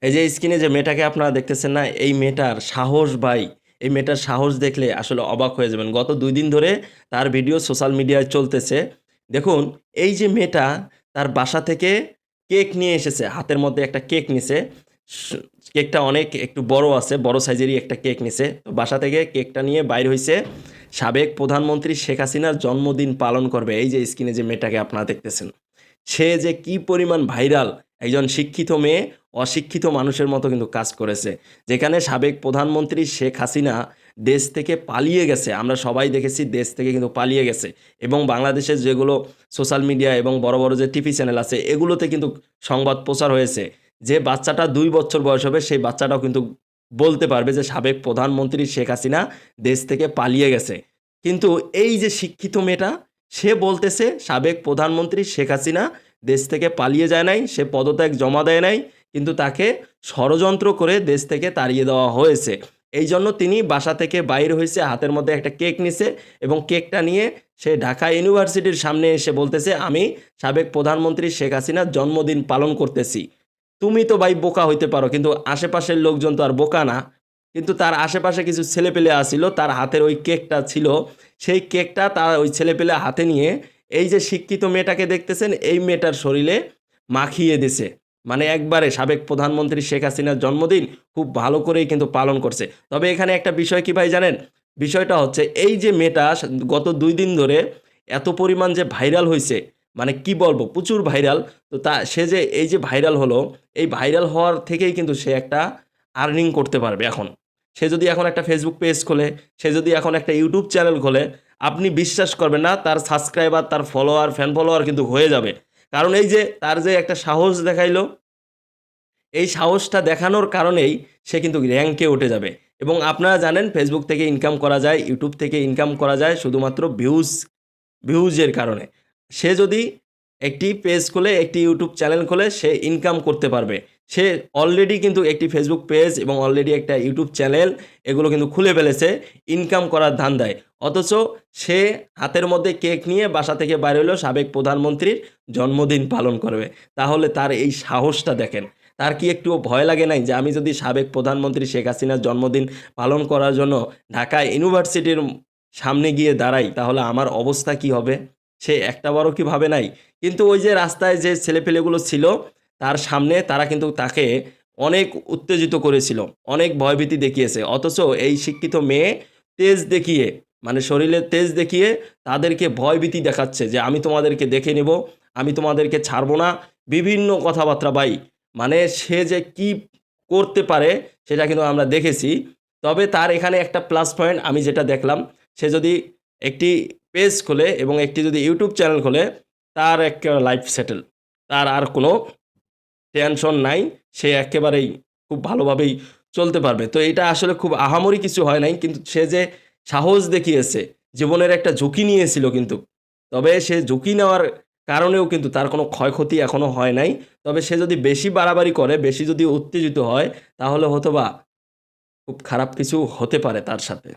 এই যে স্ক্রিনে যে মেয়েটাকে আপনারা দেখতেছেন না, এই মেয়েটার সাহস ভাই, এই মেয়েটার সাহস দেখলে আসলে অবাক হয়ে যাবেন। গত ২ দিন ধরে তার ভিডিও সোশ্যাল মিডিয়ায় চলতেছে। দেখুন, এই যে মেয়েটা তার বাসা থেকে কেক নিয়ে এসেছে, হাতের মধ্যে একটা কেক নিছে। স কেকটা অনেক একটু বড় আছে, বড় সাইজেরই একটা কেক নিছে। তো বাসা থেকে কেকটা নিয়ে বাইর হইছে, সাবেক প্রধানমন্ত্রী শেখ হাসিনার জন্মদিন পালন করবে। এই যে স্ক্রিনে যে মেয়েটাকে আপনারা দেখতেছেন, সে যে কি পরিমাণ ভাইরাল, একজন শিক্ষিত মেয়ে অশিক্ষিত মানুষের মতো কিন্তু কাজ করেছে। যেখানে সাবেক প্রধানমন্ত্রী শেখ হাসিনা দেশ থেকে পালিয়ে গেছে, আমরা সবাই দেখেছি দেশ থেকে কিন্তু পালিয়ে গেছে। এবং বাংলাদেশের যেগুলো সোশ্যাল মিডিয়া এবং বড় বড় যে টিভি চ্যানেল আছে, এগুলোতে কিন্তু সংবাদ প্রচার হয়েছে যে বাচ্চাটা ২ বছর বয়স হবে, সেই বাচ্চাটাও কিন্তু বলতে পারবে যে সাবেক প্রধানমন্ত্রী শেখ হাসিনা দেশ থেকে পালিয়ে গেছে। কিন্তু এই যে শিক্ষিত মেয়েটা, সে বলতেছে সাবেক প্রধানমন্ত্রী শেখ হাসিনা দেশ থেকে পালিয়ে যায় নাই, সে পদত্যাগ জমা দেয় নাই, কিন্তু তাকে ষড়যন্ত্র করে দেশ থেকে তাড়িয়ে দেওয়া হয়েছে। এই জন্য তিনি বাসা থেকে বাইর হয়েছে, হাতের মধ্যে একটা কেক নিছে এবং কেকটা নিয়ে সে ঢাকা ইউনিভার্সিটির সামনে এসে বলতেছে, আমি সাবেক প্রধানমন্ত্রী শেখ হাসিনার জন্মদিন পালন করতেছি। তুমি তো ভাই বোকা হইতে পারো, কিন্তু আশেপাশের লোকজন তো আর বোকা না। কিন্তু তার আশেপাশে কিছু ছেলেপেলে আসছিল, তার হাতের ওই কেকটা ছিল, সেই কেকটা তার ওই ছেলেপেলে হাতে নিয়ে এই যে শিক্ষিত মেয়েটাকে দেখতেছেন, এই মেয়েটার শরীরে মাখিয়ে দিছে। মানে একবারে সাবেক প্রধানমন্ত্রী শেখ হাসিনার জন্মদিন খুব ভালো করেই কিন্তু পালন করছে। তবে এখানে একটা বিষয় কি ভাই জানেন? বিষয়টা হচ্ছে এই যে মেয়েটা গত ২ দিন ধরে এত পরিমাণ যে ভাইরাল হইছে, মানে কি বলবো, প্রচুর ভাইরাল। তো সে যে এই যে ভাইরাল হলো, এই ভাইরাল হওয়ার থেকেই কিন্তু সে একটা আর্নিং করতে পারবে এখন। সে যদি এখন একটা ফেসবুক পেজ খোলে, সে যদি এখন একটা ইউটিউব চ্যানেল খোলে, আপনি বিশ্বাস করবেন না, তার সাবস্ক্রাইবার, তার ফলোয়ার, ফ্যান ফলোয়ার কিন্তু হয়ে যাবে। কারণ এই যে তার যে একটা সাহস দেখাইলো, এই সাহসটা দেখানোর কারণেই সে কিন্তু র‍্যাংকে উঠে যাবে। এবং আপনারা জানেন ফেসবুক থেকে ইনকাম করা যায়, ইউটিউব থেকে ইনকাম করা যায় শুধুমাত্র ভিউজের কারণে। সে যদি একটি পেজ খোলে, একটি ইউটিউব চ্যানেল খোলে, সে ইনকাম করতে পারবে। সে অলরেডি কিন্তু একটি ফেসবুক পেজ এবং অলরেডি একটা ইউটিউব চ্যানেল এগুলো কিন্তু খুলে ফেলেছে ইনকাম করার ধান্দায়। অথচ সে হাতের মধ্যে কেক নিয়ে বাসা থেকে বাইর হইলো, সাবেক প্রধানমন্ত্রীর জন্মদিন পালন করবে। তাহলে তার এই সাহসটা দেখেন। তার কি একটুও ভয় লাগে নাই যে আমি যদি সাবেক প্রধানমন্ত্রী শেখ হাসিনার জন্মদিন পালন করার জন্য ঢাকা ইউনিভার্সিটির সামনে গিয়ে দাঁড়াই, তাহলে আমার অবস্থা কি হবে? সে একটাবারও কি ভাবে নাই? কিন্তু ওই যে রাস্তায় যে ছেলেপেলেগুলো ছিল তার সামনে, তারা কিন্তু তাকে অনেক উত্তেজিত করেছিল, অনেক ভয়ভীতি দেখিয়েছে। অথচ এই শিক্ষিত মেয়ে তেজ দেখিয়ে, মানে শরীরের তেজ দেখিয়ে তাদেরকে ভয়ভীতি দেখাচ্ছে যে আমি তোমাদেরকে দেখে নেব, আমি তোমাদেরকে ছাড়বো না। বিভিন্ন কথাবার্তা ভাই, মানে সে যে কি করতে পারে সেটা কিন্তু আমরা দেখেছি। তবে তার এখানে একটা প্লাস পয়েন্ট আমি যেটা দেখলাম, সে যদি একটি পেজ খোলে এবং একটি যদি ইউটিউব চ্যানেল খোলে, তার একেবারে লাইফ সেটেল। তার আর কোনো টেনশন নাই। সে একেবারেই খুব ভালোভাবেই চলতে পারবে। তো এটা আসলে খুব আহামরি কিছু হয় নাই। কিন্তু সে যে সাহস দেখিয়েছে, জীবনের একটা ঝুঁকি নিয়েছিল কিন্তু। তবে সে ঝুঁকি নেওয়ার কারণেও কিন্তু তার কোনো ক্ষয়ক্ষতি এখনো হয় নাই। তবে সে যদি বেশি বাড়াবাড়ি করে, বেশি যদি উত্তেজিত হয়, তাহলে হয়তোবা খুব খারাপ কিছু হতে পারে তার সাথে।